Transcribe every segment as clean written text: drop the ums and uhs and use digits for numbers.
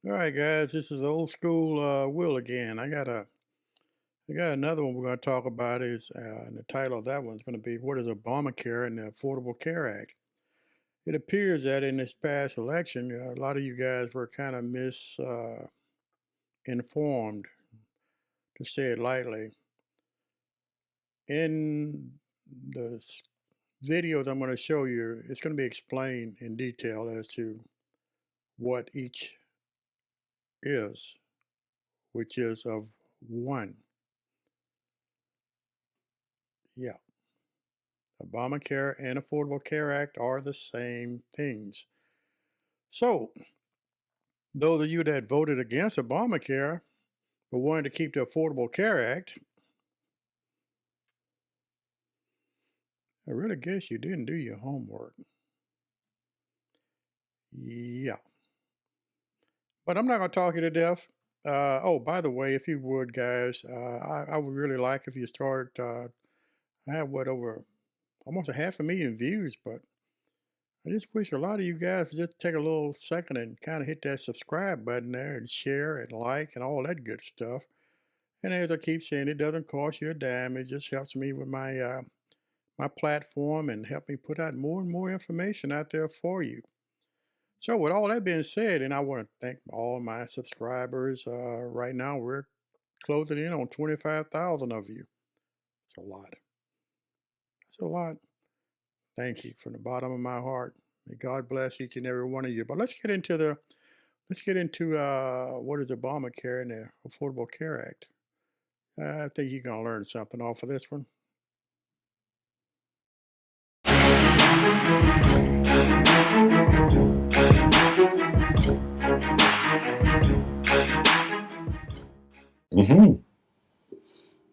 All right, guys, this is old school Will again. I got another one we're going to talk about. And the title of that one's going to be "What is Obamacare and the Affordable Care Act?" It appears that in this past election, a lot of you guys were kind of misinformed, to say it lightly. In the video that I'm going to show you, it's going to be explained in detail as to what each is, which is of one. Yeah. Obamacare and Affordable Care Act are the same things. So, those of you that voted against Obamacare but wanted to keep the Affordable Care Act, I really guess you didn't do your homework. Yeah. But I'm not going to talk you to death. Oh, by the way, if you would, guys, I would really like if you start. I have over almost 500,000 views, but I just wish a lot of you guys would just take a little second and kind of hit that subscribe button there and share and like and all that good stuff. And as I keep saying, it doesn't cost you a dime. It just helps me with my my platform and help me put out more and more information out there for you. So with all that being said, and I want to thank all my subscribers. Right now we're closing in on 25,000 of you. It's a lot. It's a lot. Thank you from the bottom of my heart. May God bless each and every one of you. But let's get into what is Obamacare and the Affordable Care Act. I think you're going to learn something off of this one.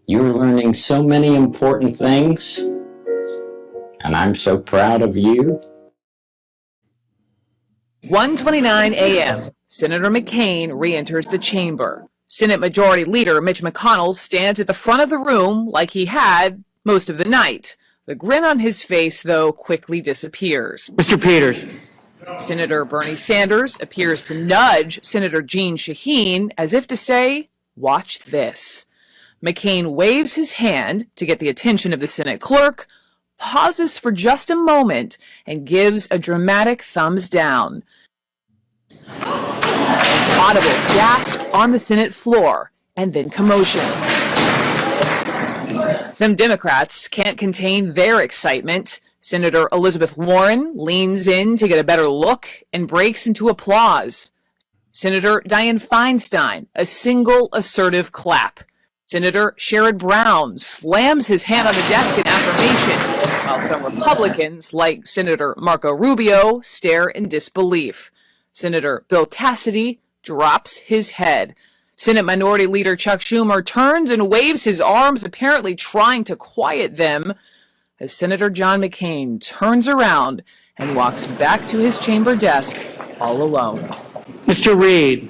You're learning so many important things, and I'm so proud of you. 1:29 a.m. Senator McCain re-enters the chamber. Senate Majority Leader Mitch McConnell stands at the front of the room like he had most of the night. The grin on his face, though, quickly disappears. Mr. Peters. Senator Bernie Sanders appears to nudge Senator Jeanne Shaheen as if to say, "Watch this." McCain waves his hand to get the attention of the Senate clerk, pauses for just a moment, and gives a dramatic thumbs down. An audible gasp on the Senate floor, and then commotion. Some Democrats can't contain their excitement. Senator Elizabeth Warren leans in to get a better look and breaks into applause. Senator Dianne Feinstein, a single assertive clap. Senator Sherrod Brown slams his hand on the desk in affirmation, while some Republicans, like Senator Marco Rubio, stare in disbelief. Senator Bill Cassidy drops his head. Senate Minority Leader Chuck Schumer turns and waves his arms, apparently trying to quiet them, as Senator John McCain turns around and walks back to his chamber desk all alone. Mr. Reed.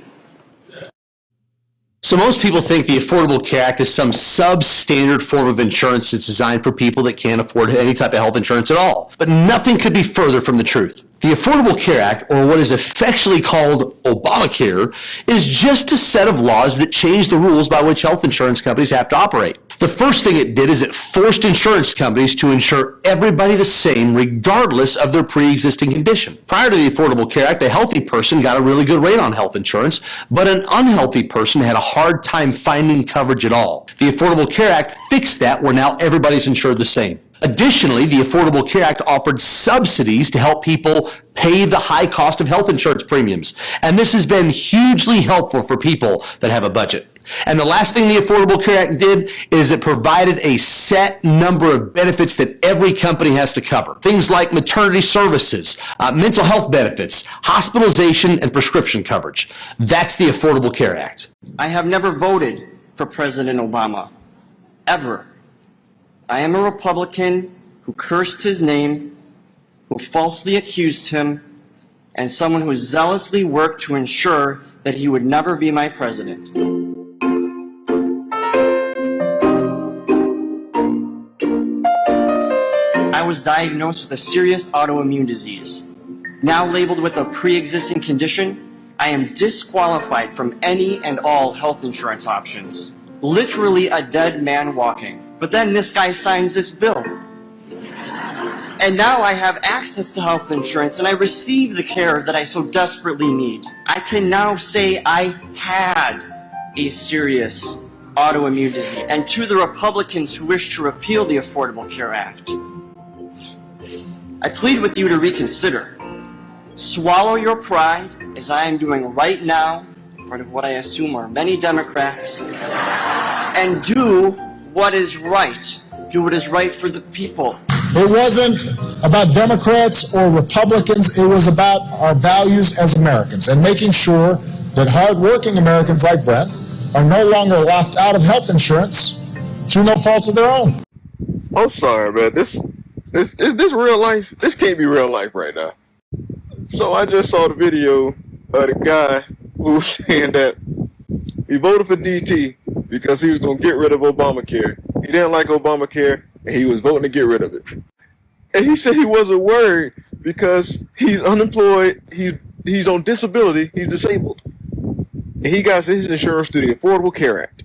So most people think the Affordable Care Act is some substandard form of insurance that's designed for people that can't afford any type of health insurance at all. But nothing could be further from the truth. The Affordable Care Act, or what is affectionately called Obamacare, is just a set of laws that change the rules by which health insurance companies have to operate. The first thing it did is it forced insurance companies to insure everybody the same regardless of their pre-existing condition. Prior to the Affordable Care Act, a healthy person got a really good rate on health insurance, but an unhealthy person had a hard time finding coverage at all. The Affordable Care Act fixed that, where now everybody's insured the same. Additionally, the Affordable Care Act offered subsidies to help people pay the high cost of health insurance premiums. And this has been hugely helpful for people that have a budget. And the last thing the Affordable Care Act did is it provided a set number of benefits that every company has to cover. Things like maternity services, mental health benefits, hospitalization, and prescription coverage. That's the Affordable Care Act. I have never voted for President Obama, ever. I am a Republican who cursed his name, who falsely accused him, and someone who zealously worked to ensure that he would never be my president. I was diagnosed with a serious autoimmune disease. Now labeled with a pre-existing condition, I am disqualified from any and all health insurance options. Literally a dead man walking. But then this guy signs this bill. And now I have access to health insurance and I receive the care that I so desperately need. I can now say I had a serious autoimmune disease. And to the Republicans who wish to repeal the Affordable Care Act, I plead with you to reconsider. Swallow your pride, as I am doing right now, in front of what I assume are many Democrats, and do what is right. Do what is right for the people. It wasn't about Democrats or Republicans. It was about our values as Americans and making sure that hardworking Americans like Brent are no longer locked out of health insurance through no fault of their own. I'm sorry, man. Is this real life? This can't be real life right now. So I just saw the video of the guy who was saying that he voted for DT because he was going to get rid of Obamacare. He didn't like Obamacare, and he was voting to get rid of it. And he said he wasn't worried because he's unemployed, he's on disability, he's disabled. And he got his insurance through the Affordable Care Act.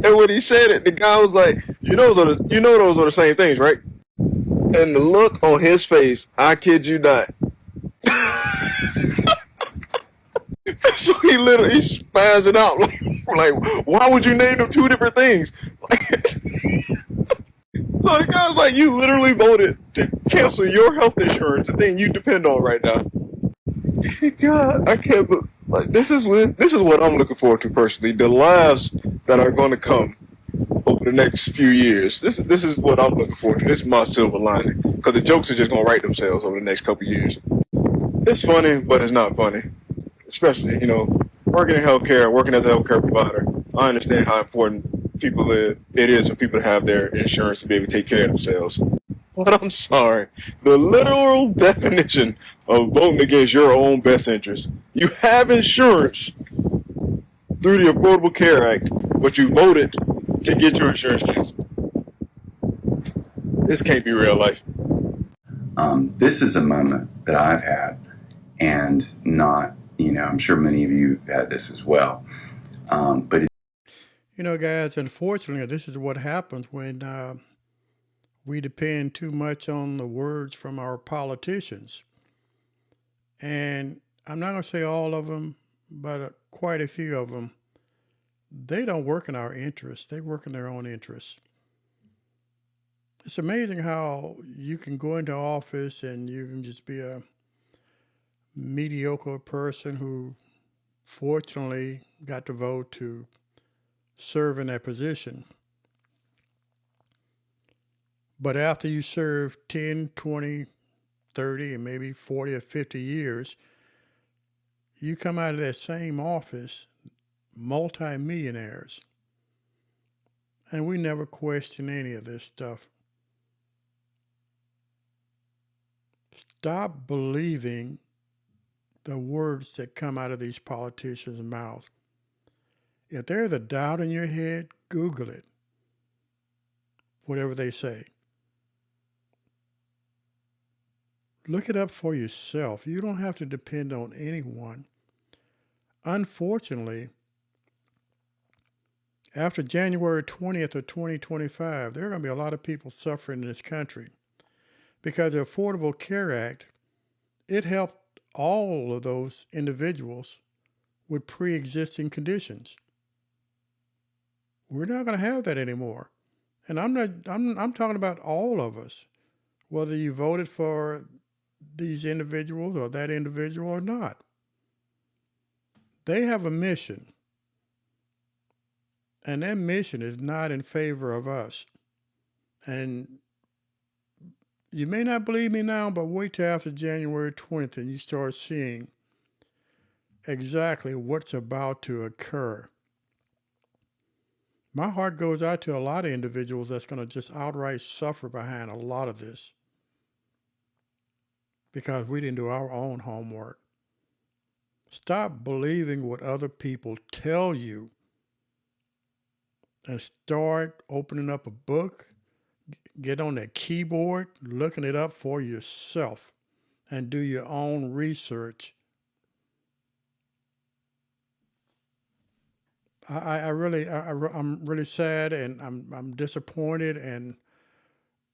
And when he said it, the guy was like, you know those are the same things, right? And the look on his face, I kid you not. So he literally spazzed it out like, why would you name them two different things? So the guy's like, you literally voted to cancel your health insurance, the thing you depend on right now. God, I can't. Like, this is what I'm looking forward to personally. The lives that are going to come over the next few years. This is what I'm looking forward to. This is my silver lining, because the jokes are just going to write themselves over the next couple years. It's funny, but it's not funny. Especially, working in healthcare, working as a healthcare provider. I understand how important it is for people to have their insurance to be able to take care of themselves. But I'm sorry, the literal definition of voting against your own best interest. You have insurance through the Affordable Care Act, but you voted to get your insurance canceled. This can't be real life. This is a moment that I've had, and not, I'm sure many of you had this as well. But guys, unfortunately, this is what happens when we depend too much on the words from our politicians. And I'm not going to say all of them, but quite a few of them, they don't work in our interests. They work in their own interests. It's amazing how you can go into office and you can just be a mediocre person who fortunately got to vote to serve in that position. But after you serve 10, 20, 30, and maybe 40 or 50 years, you come out of that same office multi-millionaires. And we never question any of this stuff. Stop believing the words that come out of these politicians' mouths. If there's a doubt in your head, Google it. Whatever they say. Look it up for yourself. You don't have to depend on anyone. Unfortunately, after January 20th of 2025, there are going to be a lot of people suffering in this country because the Affordable Care Act, it helped all of those individuals with pre-existing conditions. We're not going to have that anymore. And I'm talking about all of us, whether you voted for these individuals or that individual or not. They have a mission. And that mission is not in favor of us. And you may not believe me now, but wait till after January 20th and you start seeing exactly what's about to occur. My heart goes out to a lot of individuals that's going to just outright suffer behind a lot of this because we didn't do our own homework. Stop believing what other people tell you and start opening up a book, get on that keyboard, looking it up for yourself, and do your own research I'm really sad, and I'm disappointed, and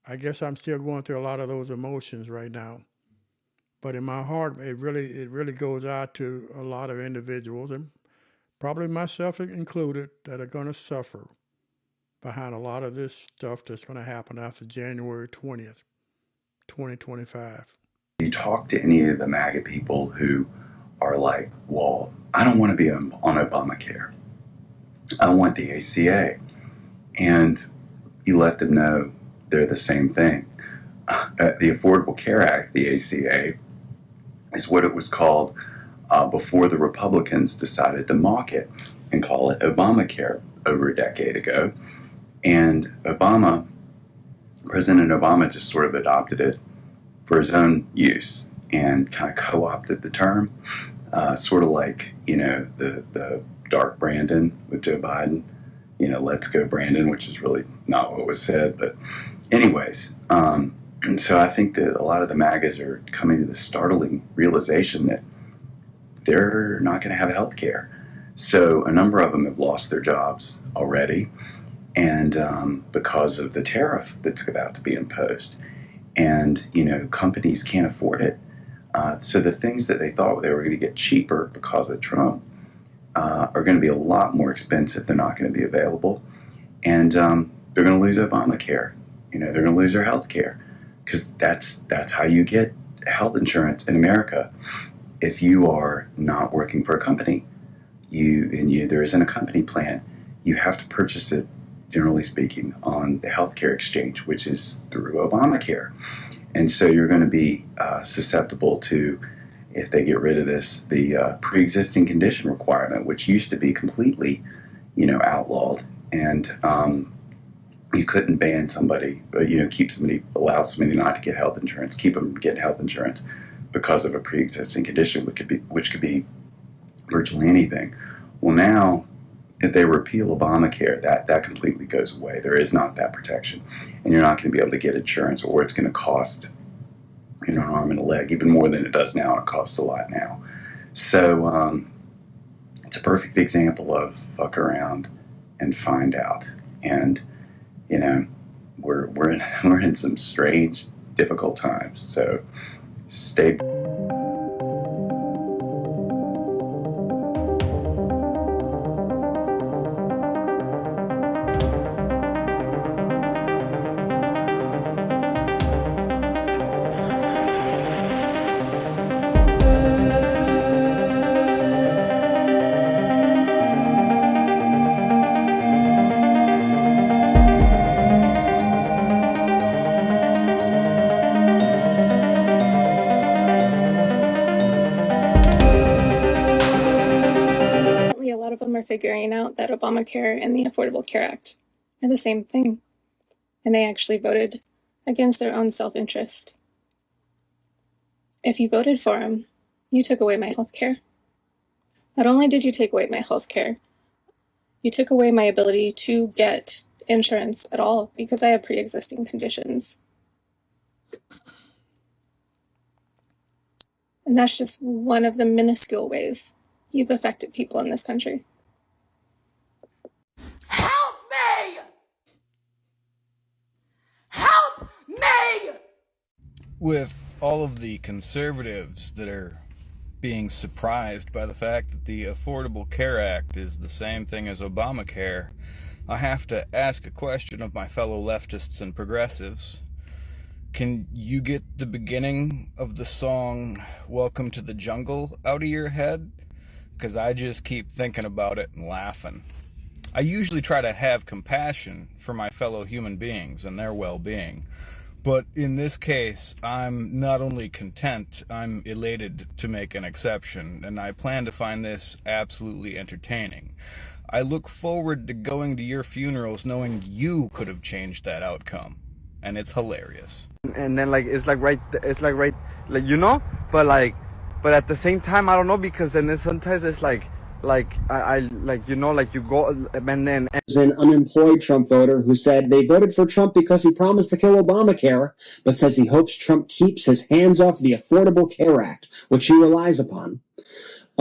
I guess I'm still going through a lot of those emotions right now. But in my heart, it really goes out to a lot of individuals, and probably myself included, that are going to suffer behind a lot of this stuff that's going to happen after January 20th, 2025. You talk to any of the MAGA people who are like, well, I don't want to be on Obamacare. I want the ACA. And you let them know they're the same thing. The Affordable Care Act, the ACA, is what it was called before the Republicans decided to mock it and call it Obamacare over a decade ago. And President Obama just sort of adopted it for his own use and kind of co-opted the term, sort of like, the dark Brandon with Joe Biden, let's go Brandon, which is really not what was said. But anyways, and so I think that a lot of the MAGAs are coming to the startling realization that they're not going to have health care. So a number of them have lost their jobs already, and because of the tariff that's about to be imposed. And, companies can't afford it. So the things that they thought they were going to get cheaper because of Trump are going to be a lot more expensive. They're not going to be available. And they're going to lose Obamacare. They're going to lose their health care, because that's how you get health insurance in America. If you are not working for a company, there isn't a company plan, you have to purchase it, generally speaking, on the healthcare exchange, which is through Obamacare. And so you're going to be susceptible to, if they get rid of this, the pre-existing condition requirement, which used to be completely, outlawed. And you couldn't ban somebody, allow somebody not to get health insurance, keep them getting health insurance because of a pre-existing condition, which could be virtually anything. Well, now, if they repeal Obamacare, that completely goes away. There is not that protection, and you're not going to be able to get insurance, or it's going to cost an arm and a leg, even more than it does now. It costs a lot now. So it's a perfect example of fuck around and find out. And we're in some strange, difficult times. So stay. A lot of them are figuring out that Obamacare and the Affordable Care Act are the same thing, and they actually voted against their own self-interest. If you voted for them, you took away my health care. Not only did you take away my health care, you took away my ability to get insurance at all because I have pre-existing conditions. And that's just one of the minuscule ways you've affected people in this country. Help me! Help me! With all of the conservatives that are being surprised by the fact that the Affordable Care Act is the same thing as Obamacare, I have to ask a question of my fellow leftists and progressives. Can you get the beginning of the song Welcome to the Jungle out of your head? Because I just keep thinking about it and laughing. I usually try to have compassion for my fellow human beings and their well-being. But in this case, I'm not only content, I'm elated to make an exception, and I plan to find this absolutely entertaining. I look forward to going to your funerals knowing you could have changed that outcome. And it's hilarious. And then but at the same time, I don't know, because then sometimes it's you go and then. There's an unemployed Trump voter who said they voted for Trump because he promised to kill Obamacare, but says he hopes Trump keeps his hands off the Affordable Care Act, which he relies upon.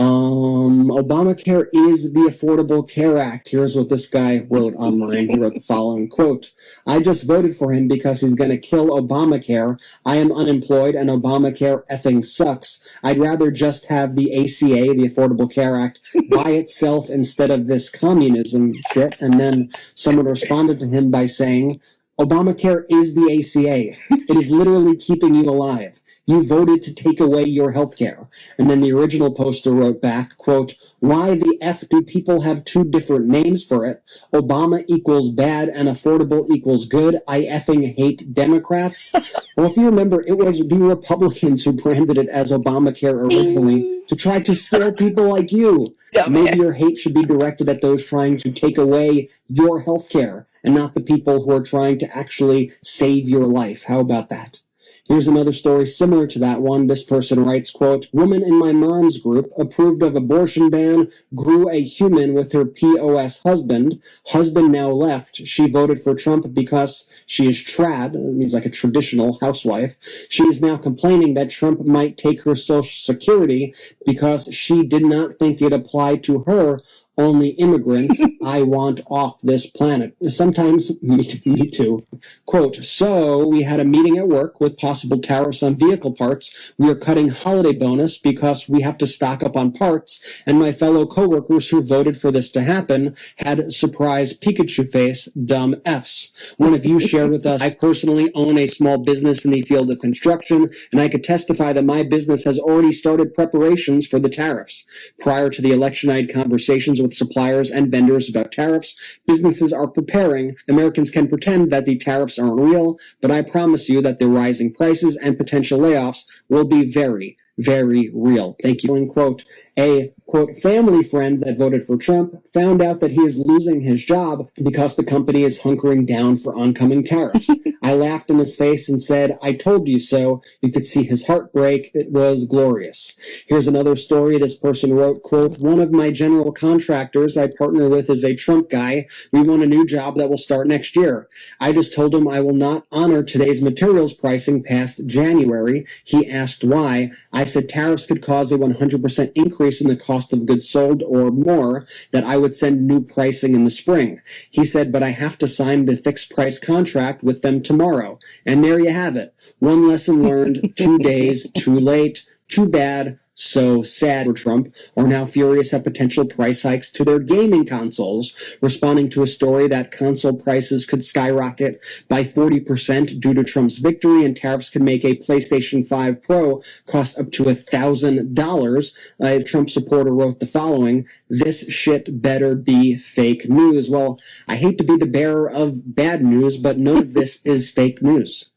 Obamacare is the Affordable Care Act. Here's what this guy wrote online. He wrote the following, quote, I just voted for him because he's going to kill Obamacare. I am unemployed and Obamacare effing sucks. I'd rather just have the ACA, the Affordable Care Act, by itself instead of this communism shit. And then someone responded to him by saying, Obamacare is the ACA. It is literally keeping you alive. You voted to take away your health care. And then the original poster wrote back, quote, why the F do people have two different names for it? Obama equals bad and affordable equals good. I effing hate Democrats. Well, if you remember, it was the Republicans who branded it as Obamacare originally to try to scare people like you. Yeah, maybe your hate should be directed at those trying to take away your health care and not the people who are trying to actually save your life. How about that? Here's another story similar to that one. This person writes, quote, woman in my mom's group approved of abortion ban, grew a human with her POS husband. Husband now left. She voted for Trump because she is trad. It means like a traditional housewife. She is now complaining that Trump might take her Social Security because she did not think it applied to her. Only immigrants. I want off this planet. Sometimes, me too. Quote, so we had a meeting at work with possible tariffs on vehicle parts. We are cutting holiday bonus because we have to stock up on parts. And my fellow coworkers who voted for this to happen had surprise Pikachu face, dumb Fs. One of you shared with us, I personally own a small business in the field of construction, and I could testify that my business has already started preparations for the tariffs. Prior to the election, I had conversations with suppliers and vendors about tariffs. Businesses are preparing. Americans can pretend that the tariffs aren't real, but I promise you that the rising prices and potential layoffs will be very, very real. Thank you. Quote, a, quote, family friend that voted for Trump found out that he is losing his job because the company is hunkering down for oncoming tariffs. I laughed in his face and said, I told you so. You could see his heart break. It was glorious. Here's another story. This person wrote, quote, one of my general contractors I partner with is a Trump guy. We want a new job that will start next year. I just told him I will not honor today's materials pricing past January. He asked why. I said tariffs could cause a 100% increase in the cost of goods sold or more, that I would send new pricing in the spring. He said, but I have to sign the fixed price contract with them tomorrow. And there you have it. One lesson learned, 2 days too late, too bad. So sad for Trump are now furious at potential price hikes to their gaming consoles, responding to a story that console prices could skyrocket by 40% due to Trump's victory, and tariffs could make a PlayStation 5 Pro cost up to $1,000. A Trump supporter wrote the following, this shit better be fake news. Well, I hate to be the bearer of bad news, but none of this is fake news.